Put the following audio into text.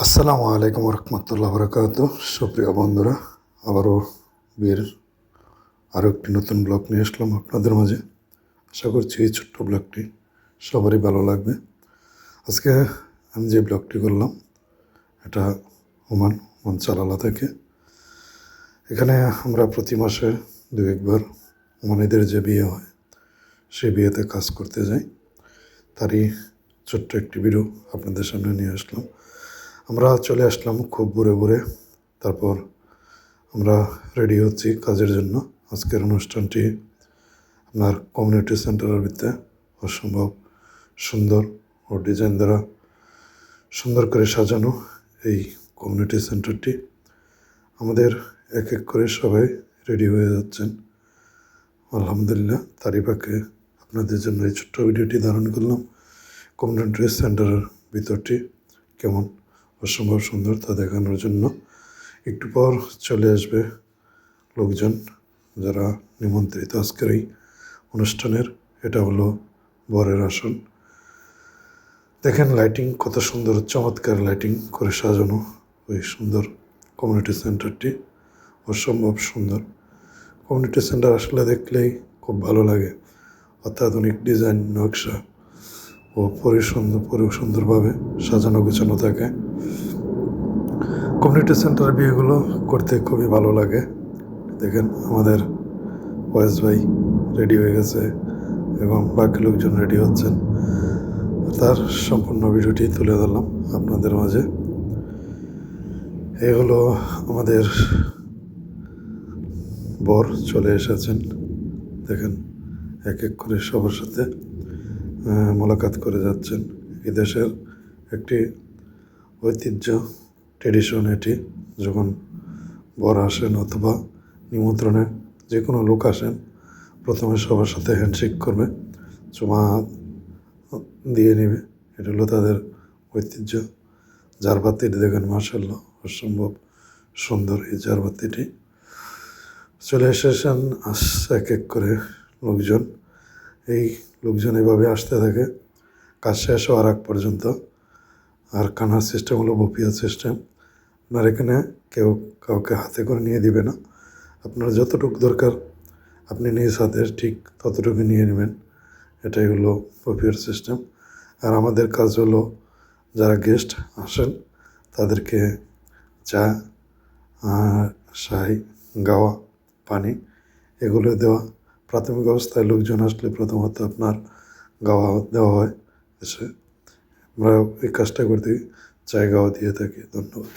আসসালামু আলাইকুম রহমতুল্লাহ বরকাত। সুপ্রিয় বন্ধুরা, আবারও বিয়ের আরও একটি নতুন ব্লগ নিয়ে আসলাম আপনাদের মাঝে। আশা করছি এই ছোট্ট ব্লগটি সবারই ভালো লাগবে। আজকে আমি যে ব্লগটি করলাম এটা ওমান চালালা থেকে। এখানে আমরা প্রতি মাসে দু একবার ওমানিদের যে বিয়ে হয় সেই বিয়েতে কাজ করতে যাই। তারই ছোট্ট একটি ভিডিও আপনাদের সামনে নিয়ে আসলাম। আমরা চলে আসলাম খুব ভোরে। তারপর আমরা রেডি হচ্ছি কাজের জন্য। আজকের অনুষ্ঠানটি আপনার কমিউনিটি সেন্টারের ভিতরে অসম্ভব সুন্দর ও ডিজাইন দ্বারা সুন্দর করে সাজানো এই কমিউনিটি সেন্টারটি। আমাদের এক এক করে সবাই রেডি হয়ে যাচ্ছেন আলহামদুলিল্লাহ। তারই পাকে আপনাদের জন্য এই ছোট্ট ভিডিওটি ধারণ করলাম। কমিউনিটি সেন্টারের ভিতরটি কেমন অসম্ভব সুন্দর তা দেখানোর জন্য। একটু পর চলে আসবে লোকজন যারা নিমন্ত্রিত আজকের এই অনুষ্ঠানের। এটা হলো বরের আসন। দেখেন লাইটিং কত সুন্দর, চমৎকার লাইটিং করে সাজানো ওই সুন্দর কমিউনিটি সেন্টারটি। অসম্ভব সুন্দর কমিউনিটি সেন্টার আসলে দেখলেই খুব ভালো লাগে। অত্যাধুনিক ডিজাইন নকশা ও সুন্দরভাবে সাজানো গোছানো থাকে। কমিউনিটি সেন্টারের বিয়েগুলো করতে খুবই ভালো লাগে। দেখেন আমাদের ওয়াইস ভাই রেডি হয়ে গেছে এবং বাকি লোকজন রেডি হচ্ছেন। তার সম্পূর্ণ ভিডিওটি তুলে ধরলাম আপনাদের মাঝে। এই হলো আমাদের বর চলে এসেছেন। দেখেন এক এক করে সবার সাথে মোলাকাত করে যাচ্ছেন। এই দেশের একটি ঐতিহ্য, ট্রেডিশন এটি। যখন বর আসেন অথবা নিমন্ত্রণে যে কোনো লোক আসেন, প্রথমে সবার সাথে হ্যান্ডশেক করবে, চুমা দিয়ে নেবে। এটা হলো তাদের ঐতিহ্য। ঝাড়বাতিটি দেখেন মাশাআল্লাহ অসম্ভব সুন্দর। এই ঝাড়বাতিটি চলে এসেছেন এক এক করে লোকজন। এই লোকজন এভাবে আসতে থাকে কাজ শেষ হওয়ার আগ পর্যন্ত। আর কানার সিস্টেম হলো বপিয়া সিস্টেম। আপনার এখানে কেউ কাউকে হাতে করে নিয়ে দিবে না। আপনার যতটুকু দরকার আপনি নিজ হাতে ঠিক ততটুকু নিয়ে নেবেন। এটাই হলো বপিয়ার সিস্টেম। আর আমাদের কাজ হলো যারা গেস্ট আসেন তাদেরকে চা, শাই, গাওয়া, পানি এগুলো দেওয়া। প্রাথমিক অবস্থায় লোকজন আসলে প্রথমত আপনার গাওয়া দেওয়া হয় এসে। আমরা এই কাজটা করতে চাই গাওয়া দিয়ে থাকি। ধন্যবাদ।